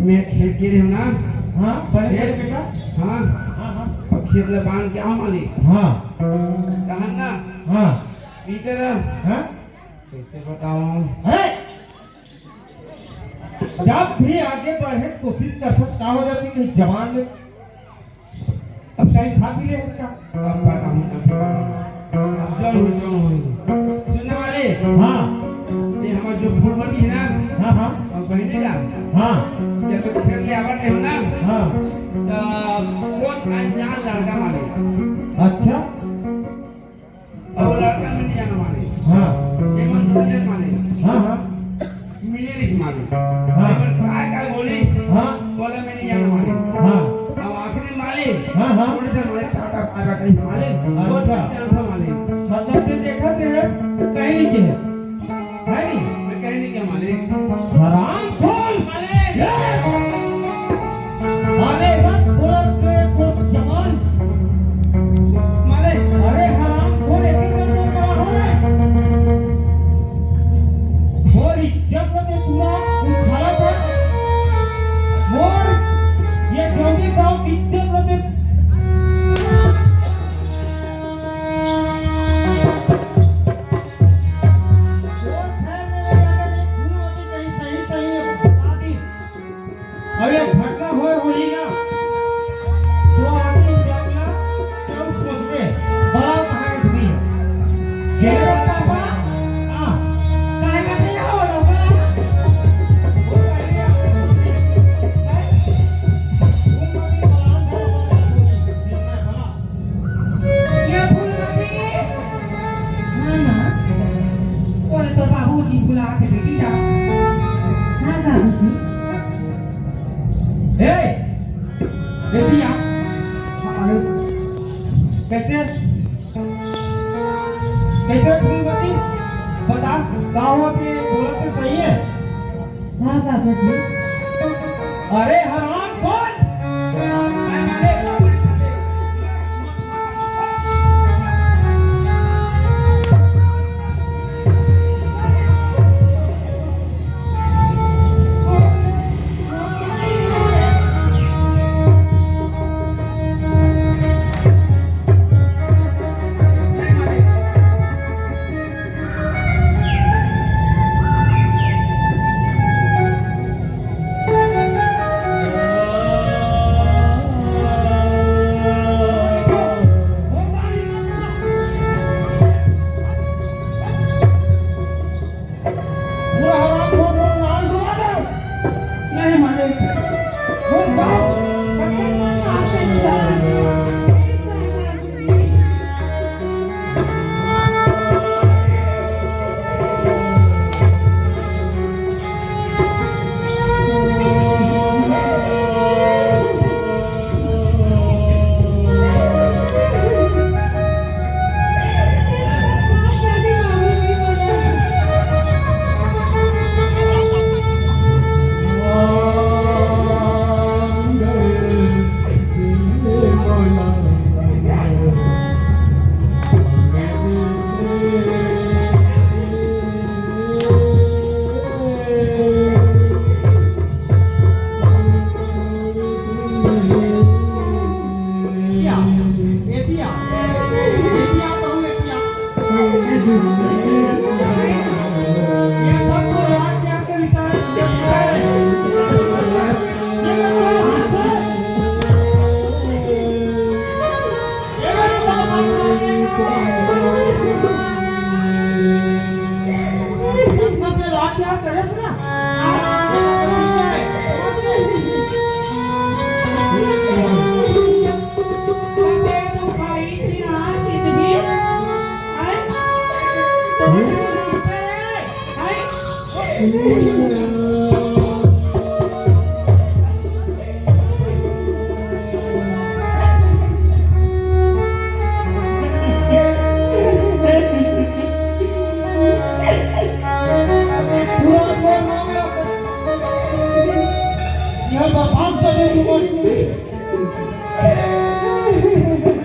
मैं खेत के रही हूँ ना। हाँ पहले बेटा। हाँ हाँ हाँ अब खेत में बांध के आओ मालिक। हाँ कहन ना हाँ इधर हाँ कैसे बताऊं। है जब भी आगे बढ़े कोशिश करते क्या हो जाती कि जवान में अब सही खा पी ले उसका अब बताऊं अब जल हुई सुनने वाले। हाँ ये हमारा जो फूलमती है ना। हाँ हाँ और बहने का हाँ जब खेत ले आवत हो ना हाँ तो कौन अनजान लड़का मारे। अच्छा और लड़का में नहीं जाना मारे। हाँ ये मन मुझे मारे हाँ हाँ मिले नहीं मारे। हाँ काय बोली हाँ बोला मैं नहीं जाना मारे। हाँ अब आखिरी माले हाँ हाँ थोड़े से माले टाटा आगा कहीं माले वो अच्छा। चल माले मतलब तो देखा तेरे कहीं नहीं के है नहीं मैं कहीं नहीं क्या माले हराम खोल माले अरे बस बोल से कुछ जवान माले अरे हराम खोल एक ही बंदे का हो रहा है और इज्जत को ते पूरा उछाला था और ये जोगी गांव की इज्जत को ते अरे घटना होई ना तो आदमी जागला तो सोच के बड़ा महान हुई है ये पापा हां काय करते हो लोग ये फूलमती Mana? कौन तो बाबू जी बुला के बेटी जा Mana itu? ए बेटिया अरे कैसे कैसे फूलमती बता गाँव के बोला तो सही है Mana itu? अरे हराम कौन मैं माले पूरा हराम खोर को नाल डुबा दो नहीं माले वो गाँव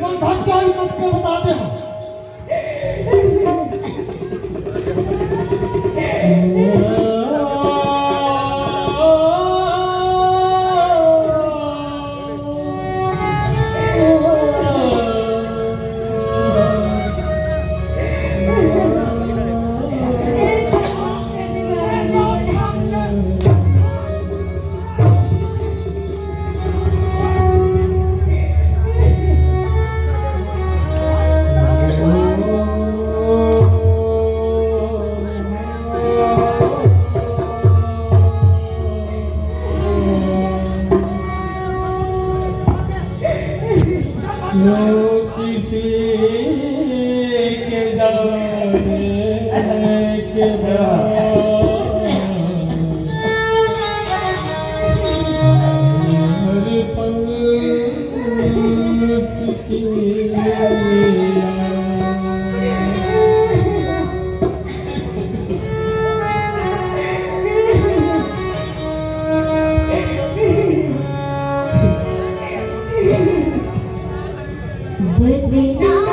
बता दे। किसी के जाने के हर पल की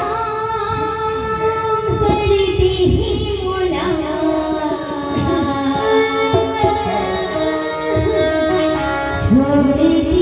बदनाम करती ही मोला छोड़